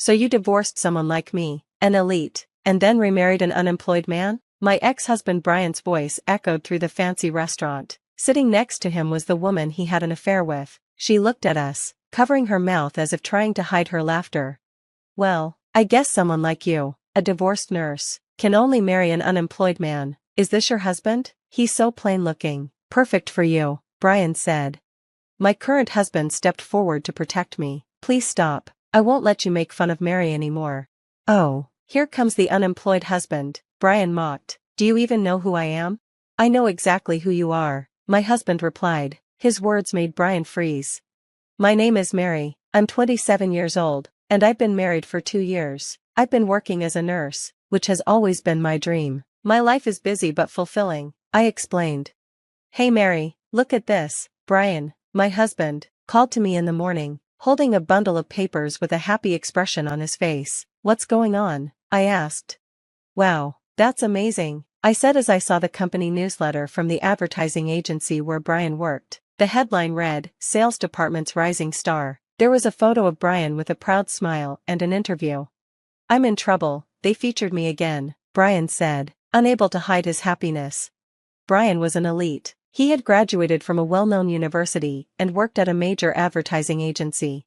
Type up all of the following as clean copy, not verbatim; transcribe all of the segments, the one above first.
So you divorced someone like me, an elite, and then remarried an unemployed man? My ex-husband Brian's voice echoed through the fancy restaurant. Sitting next to him was the woman he had an affair with. She looked at us, covering her mouth as if trying to hide her laughter. Well, I guess someone like you, a divorced nurse, can only marry an unemployed man. Is this your husband? He's so plain-looking. Perfect for you, Brian said. My current husband stepped forward to protect me. Please stop. I won't let you make fun of Mary anymore. Oh, here comes the unemployed husband, Brian mocked. Do you even know who I am? I know exactly who you are, my husband replied. His words made Brian freeze. My name is Mary, I'm 27 years old, and I've been married for 2 years. I've been working as a nurse, which has always been my dream. My life is busy but fulfilling, I explained. Hey Mary, look at this, Brian, my husband, called to me in the morning, holding a bundle of papers with a happy expression on his face. What's going on? I asked. Wow, that's amazing, I said as I saw the company newsletter from the advertising agency where Brian worked. The headline read, Sales Department's Rising Star. There was a photo of Brian with a proud smile and an interview. I'm in trouble, they featured me again, Brian said, unable to hide his happiness. Brian was an elite. He had graduated from a well-known university and worked at a major advertising agency.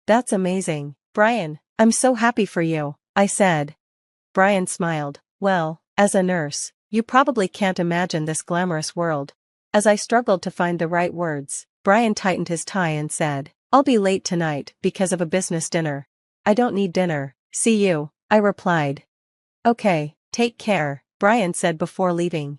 That's amazing, Brian, I'm so happy for you, I said. Brian smiled. Well, as a nurse, you probably can't imagine this glamorous world. As I struggled to find the right words, Brian tightened his tie and said, I'll be late tonight because of a business dinner. I don't need dinner, see you, I replied. Okay, take care, Brian said before leaving.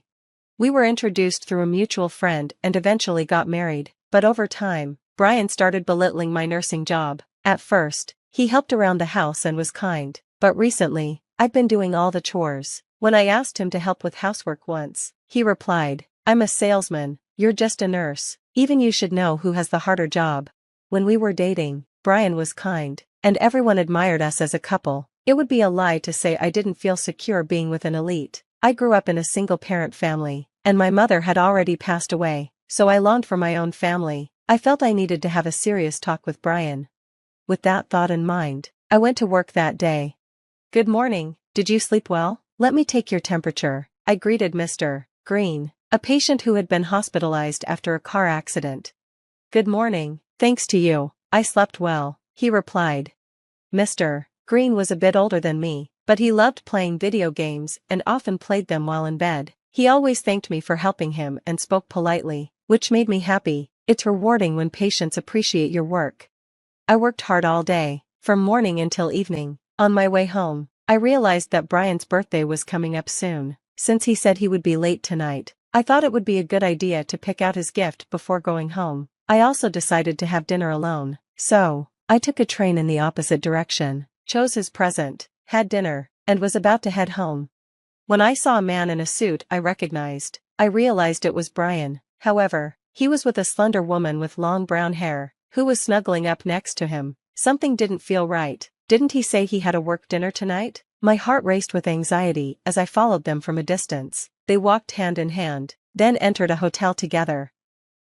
We were introduced through a mutual friend and eventually got married, but over time, Brian started belittling my nursing job. At first, he helped around the house and was kind, but recently, I've been doing all the chores. When I asked him to help with housework once, he replied, I'm a salesman, you're just a nurse, even you should know who has the harder job. When we were dating, Brian was kind, and everyone admired us as a couple. It would be a lie to say I didn't feel secure being with an elite. I grew up in a single-parent family, and my mother had already passed away, so I longed for my own family. I felt I needed to have a serious talk with Brian. With that thought in mind, I went to work that day. Good morning, did you sleep well? Let me take your temperature, I greeted Mr. Green, a patient who had been hospitalized after a car accident. Good morning, thanks to you, I slept well, he replied. Mr. Green was a bit older than me, but he loved playing video games and often played them while in bed. He always thanked me for helping him and spoke politely, which made me happy. It's rewarding when patients appreciate your work. I worked hard all day, from morning until evening. On my way home, I realized that Brian's birthday was coming up soon. Since he said he would be late tonight, I thought it would be a good idea to pick out his gift before going home. I also decided to have dinner alone, so I took a train in the opposite direction, chose his present, had dinner, and was about to head home. When I saw a man in a suit I recognized, I realized it was Brian. However, he was with a slender woman with long brown hair, who was snuggling up next to him. Something didn't feel right. Didn't he say he had a work dinner tonight? My heart raced with anxiety as I followed them from a distance. They walked hand in hand, then entered a hotel together.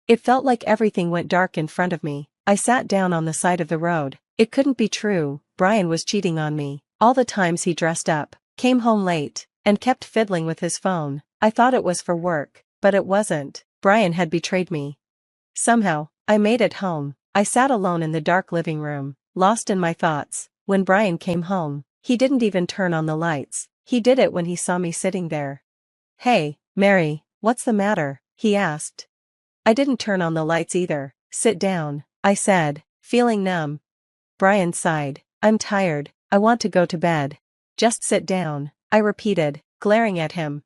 It felt like everything went dark in front of me. I sat down on the side of the road. It couldn't be true. Brian was cheating on me. All the times he dressed up, came home late, and kept fiddling with his phone. I thought it was for work, but it wasn't. Brian had betrayed me. Somehow, I made it home. I sat alone in the dark living room, lost in my thoughts. When Brian came home, he didn't even turn on the lights. He did it when he saw me sitting there. Hey, Mary, what's the matter? He asked. I didn't turn on the lights either. Sit down, I said, feeling numb. Brian sighed. I'm tired, I want to go to bed. Just sit down, I repeated, glaring at him.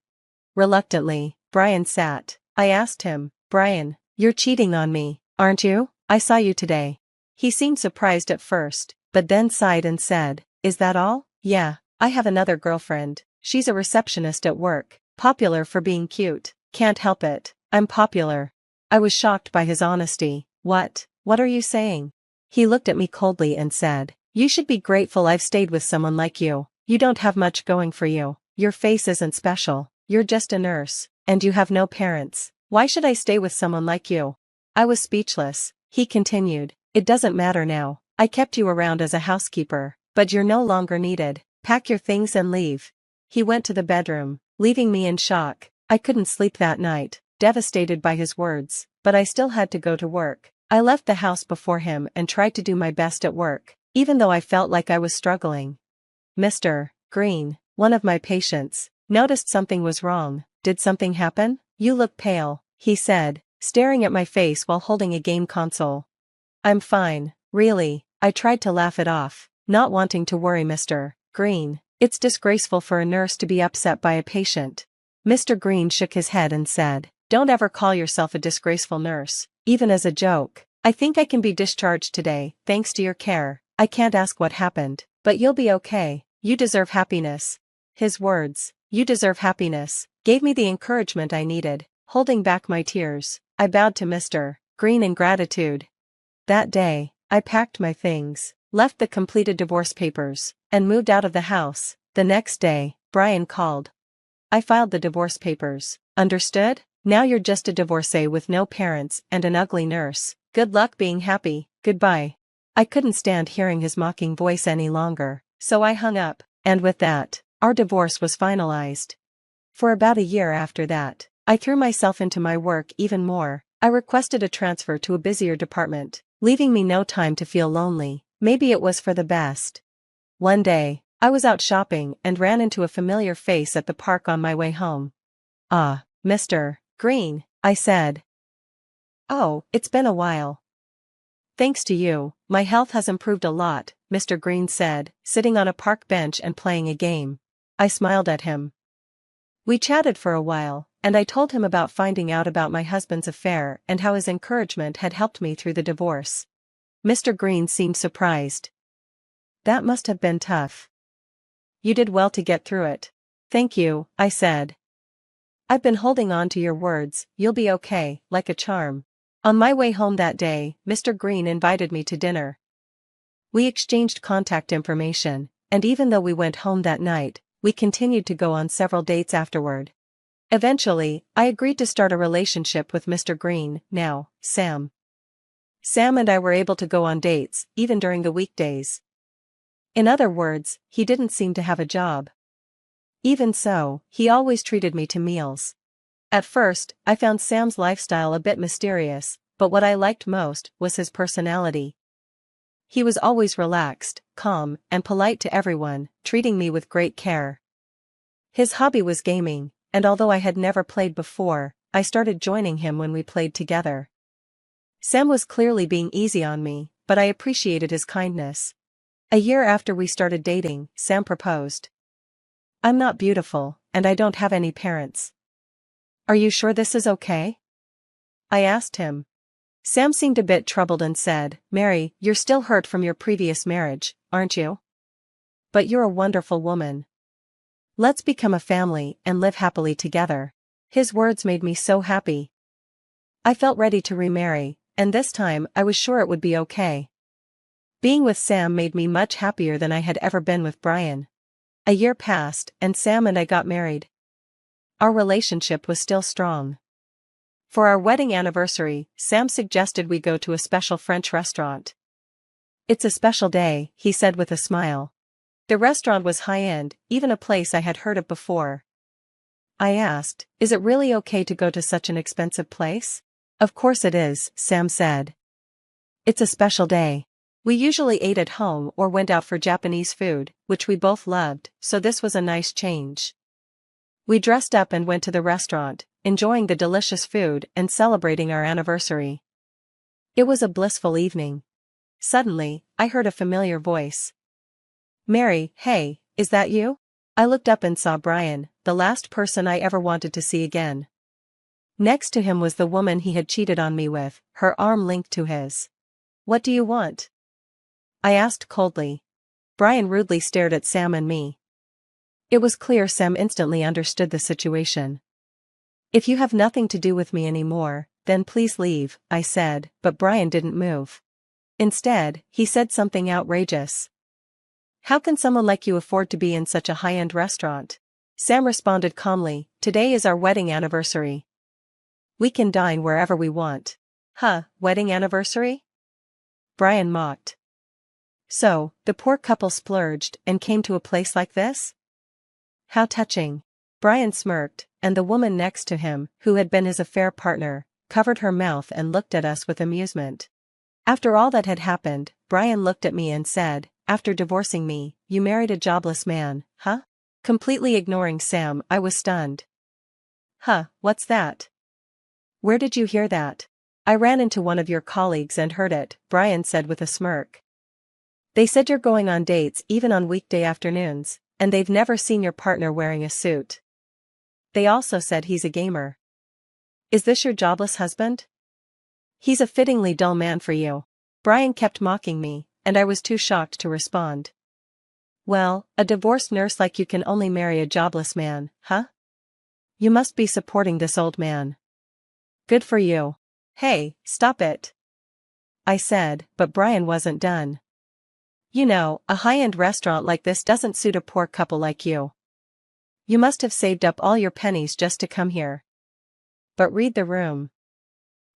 Reluctantly, Brian sat. I asked him, Brian, you're cheating on me, aren't you? I saw you today. He seemed surprised at first, but then sighed and said, Is that all? Yeah, I have another girlfriend. She's a receptionist at work, popular for being cute. Can't help it, I'm popular. I was shocked by his honesty. What are you saying? He looked at me coldly and said, You should be grateful I've stayed with someone like you. You don't have much going for you. Your face isn't special. You're just a nurse, and you have no parents. Why should I stay with someone like you? I was speechless. He continued, It doesn't matter now. I kept you around as a housekeeper, But you're no longer needed. Pack your things and leave. He went to the bedroom, leaving me in shock. I couldn't sleep that night, devastated by his words, but I still had to go to work. I left the house before him and tried to do my best at work, even though I felt like I was struggling. Mr. Green, one of my patients, noticed something was wrong. Did something happen? You look pale, he said, staring at my face while holding a game console. I'm fine, really. I tried to laugh it off, not wanting to worry Mr. Green. It's disgraceful for a nurse to be upset by a patient. Mr. Green shook his head and said, don't ever call yourself a disgraceful nurse, even as a joke. I think I can be discharged today, thanks to your care. I can't ask what happened, but you'll be okay. You deserve happiness. His words, you deserve happiness, gave me the encouragement I needed. Holding back my tears, I bowed to Mr. Green in gratitude. That day, I packed my things, left the completed divorce papers, and moved out of the house. The next day, Brian called. I filed the divorce papers. Understood? Now you're just a divorcee with no parents and an ugly nurse. Good luck being happy. Goodbye. I couldn't stand hearing his mocking voice any longer, so I hung up, and with that, our divorce was finalized. For about a year after that, I threw myself into my work even more. I requested a transfer to a busier department, leaving me no time to feel lonely. Maybe it was for the best. One day, I was out shopping and ran into a familiar face at the park on my way home. Ah, Mr. Green, I said. Oh, it's been a while. Thanks to you, my health has improved a lot, Mr. Green said, sitting on a park bench and playing a game. I smiled at him. We chatted for a while, and I told him about finding out about my husband's affair and how his encouragement had helped me through the divorce. Mr. Green seemed surprised. That must have been tough. You did well to get through it. Thank you, I said. I've been holding on to your words, you'll be okay, like a charm. On my way home that day, Mr. Green invited me to dinner. We exchanged contact information, and even though we went home that night, we continued to go on several dates afterward. Eventually, I agreed to start a relationship with Mr. Green, now Sam. Sam and I were able to go on dates, even during the weekdays. In other words, he didn't seem to have a job. Even so, he always treated me to meals. At first, I found Sam's lifestyle a bit mysterious, but what I liked most was his personality. He was always relaxed, calm, and polite to everyone, treating me with great care. His hobby was gaming, and although I had never played before, I started joining him when we played together. Sam was clearly being easy on me, but I appreciated his kindness. A year after we started dating, Sam proposed. I'm not beautiful, and I don't have any parents. Are you sure this is okay? I asked him. Sam seemed a bit troubled and said, Mary, you're still hurt from your previous marriage, aren't you? But you're a wonderful woman. Let's become a family and live happily together. His words made me so happy. I felt ready to remarry, and this time I was sure it would be okay. Being with Sam made me much happier than I had ever been with Brian. A year passed, and Sam and I got married. Our relationship was still strong. For our wedding anniversary, Sam suggested we go to a special French restaurant. It's a special day, he said with a smile. The restaurant was high-end, even a place I had heard of before. I asked, is it really okay to go to such an expensive place? Of course it is, Sam said. It's a special day. We usually ate at home or went out for Japanese food, which we both loved, so this was a nice change. We dressed up and went to the restaurant, enjoying the delicious food and celebrating our anniversary. It was a blissful evening. Suddenly, I heard a familiar voice. Mary, hey, is that you? I looked up and saw Brian, the last person I ever wanted to see again. Next to him was the woman he had cheated on me with, her arm linked to his. What do you want? I asked coldly. Brian rudely stared at Sam and me. It was clear Sam instantly understood the situation. If you have nothing to do with me anymore, then please leave, I said, but Brian didn't move. Instead, he said something outrageous. How can someone like you afford to be in such a high-end restaurant? Sam responded calmly, today is our wedding anniversary. We can dine wherever we want. Huh, wedding anniversary? Brian mocked. So, the poor couple splurged and came to a place like this? How touching. Brian smirked, and the woman next to him, who had been his affair partner, covered her mouth and looked at us with amusement. After all that had happened, Brian looked at me and said, "After divorcing me, you married a jobless man, huh?" Completely ignoring Sam, I was stunned. "Huh, what's that? Where did you hear that?" "I ran into one of your colleagues and heard it," Brian said with a smirk. "They said you're going on dates even on weekday afternoons, and they've never seen your partner wearing a suit. They also said he's a gamer. Is this your jobless husband? He's a fittingly dull man for you." Brian kept mocking me, and I was too shocked to respond. "Well, a divorced nurse like you can only marry a jobless man, huh? You must be supporting this old man. Good for you." "Hey, stop it," I said, but Brian wasn't done. "You know, a high-end restaurant like this doesn't suit a poor couple like you. You must have saved up all your pennies just to come here. But read the room.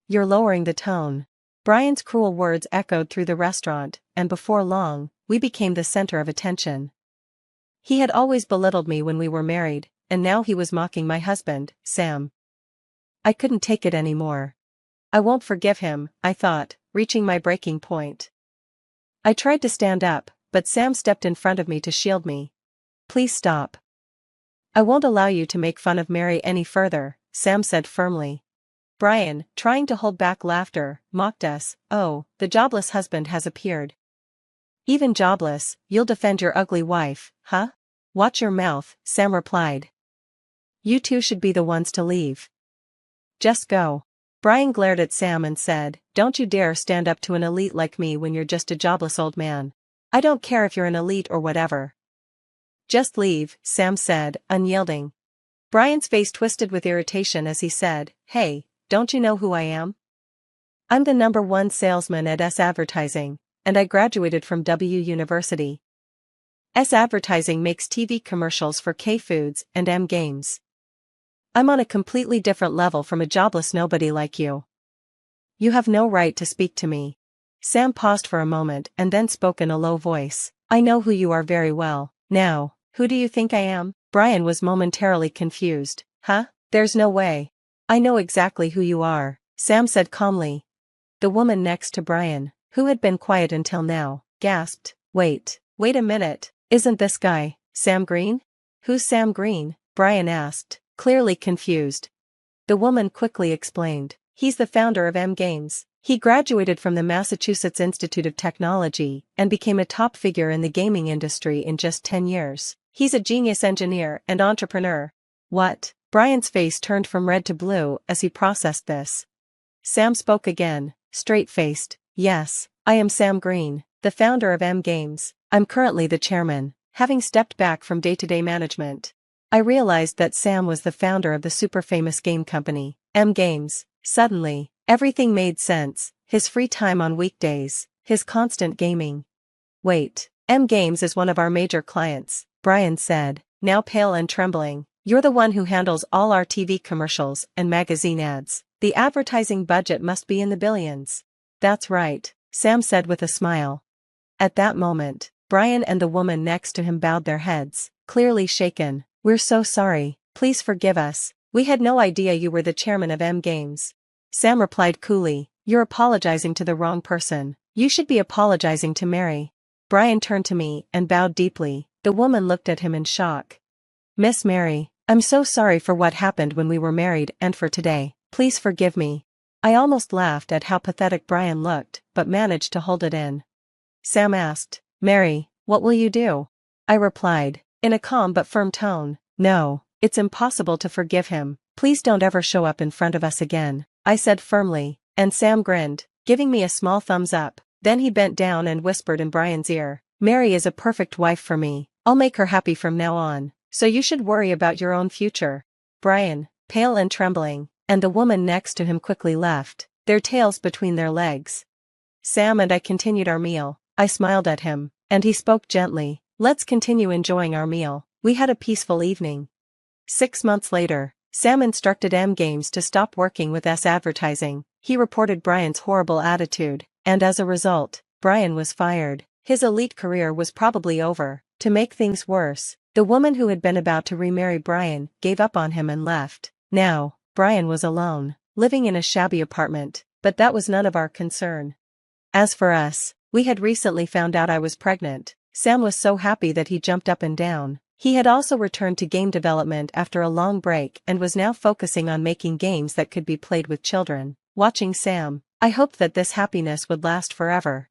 You're lowering the tone." Brian's cruel words echoed through the restaurant, and before long, we became the center of attention. He had always belittled me when we were married, and now he was mocking my husband, Sam. I couldn't take it anymore. I won't forgive him, I thought, reaching my breaking point. I tried to stand up, but Sam stepped in front of me to shield me. "Please stop. I won't allow you to make fun of Mary any further," Sam said firmly. Brian, trying to hold back laughter, mocked us. "Oh, the jobless husband has appeared. Even jobless, you'll defend your ugly wife, huh?" "Watch your mouth," Sam replied. "You two should be the ones to leave. Just go." Brian glared at Sam and said, "Don't you dare stand up to an elite like me when you're just a jobless old man. I don't care if you're an elite or whatever. Just leave," Sam said, unyielding. Brian's face twisted with irritation as he said, "Hey, don't you know who I am? I'm the #1 salesman at S Advertising, and I graduated from W University. S Advertising makes TV commercials for K Foods and M Games. I'm on a completely different level from a jobless nobody like you. You have no right to speak to me." Sam paused for a moment and then spoke in a low voice. "I know who you are very well. Now, who do you think I am?" Brian was momentarily confused. "Huh? There's no way. I know exactly who you are," Sam said calmly. The woman next to Brian, who had been quiet until now, gasped, wait a minute, isn't this guy Sam Green?" "Who's Sam Green?" Brian asked, clearly confused. The woman quickly explained, "He's the founder of M Games. He graduated from the Massachusetts Institute of Technology and became a top figure in the gaming industry in just 10 years. He's a genius engineer and entrepreneur." "What?" Brian's face turned from red to blue as he processed this. Sam spoke again, straight-faced, "Yes, I am Sam Green, the founder of M Games. I'm currently the chairman, having stepped back from day-to-day management." I realized that Sam was the founder of the super-famous game company, M Games. Suddenly, everything made sense: his free time on weekdays, his constant gaming. "Wait, M Games is one of our major clients," Brian said, now pale and trembling. "You're the one who handles all our TV commercials and magazine ads. The advertising budget must be in the billions." "That's right," Sam said with a smile. At that moment, Brian and the woman next to him bowed their heads, clearly shaken. "We're so sorry, please forgive us. We had no idea you were the chairman of M Games." Sam replied coolly, "You're apologizing to the wrong person. You should be apologizing to Mary." Brian turned to me and bowed deeply. The woman looked at him in shock. "Miss Mary, I'm so sorry for what happened when we were married and for today. Please forgive me." I almost laughed at how pathetic Brian looked, but managed to hold it in. Sam asked, "Mary, what will you do?" I replied, in a calm but firm tone, "No, it's impossible to forgive him. Please don't ever show up in front of us again," I said firmly, and Sam grinned, giving me a small thumbs up. Then he bent down and whispered in Brian's ear, "Mary is a perfect wife for me. I'll make her happy from now on, so you should worry about your own future." Brian, pale and trembling, and the woman next to him quickly left, their tails between their legs. Sam and I continued our meal. I smiled at him, and he spoke gently, "Let's continue enjoying our meal." We had a peaceful evening. 6 months later, Sam instructed M Games to stop working with S Advertising. He reported Brian's horrible attitude, and as a result, Brian was fired. His elite career was probably over. To make things worse, the woman who had been about to remarry Brian gave up on him and left. Now, Brian was alone, living in a shabby apartment, but that was none of our concern. As for us, we had recently found out I was pregnant. Sam was so happy that he jumped up and down. He had also returned to game development after a long break and was now focusing on making games that could be played with children. Watching Sam, I hoped that this happiness would last forever.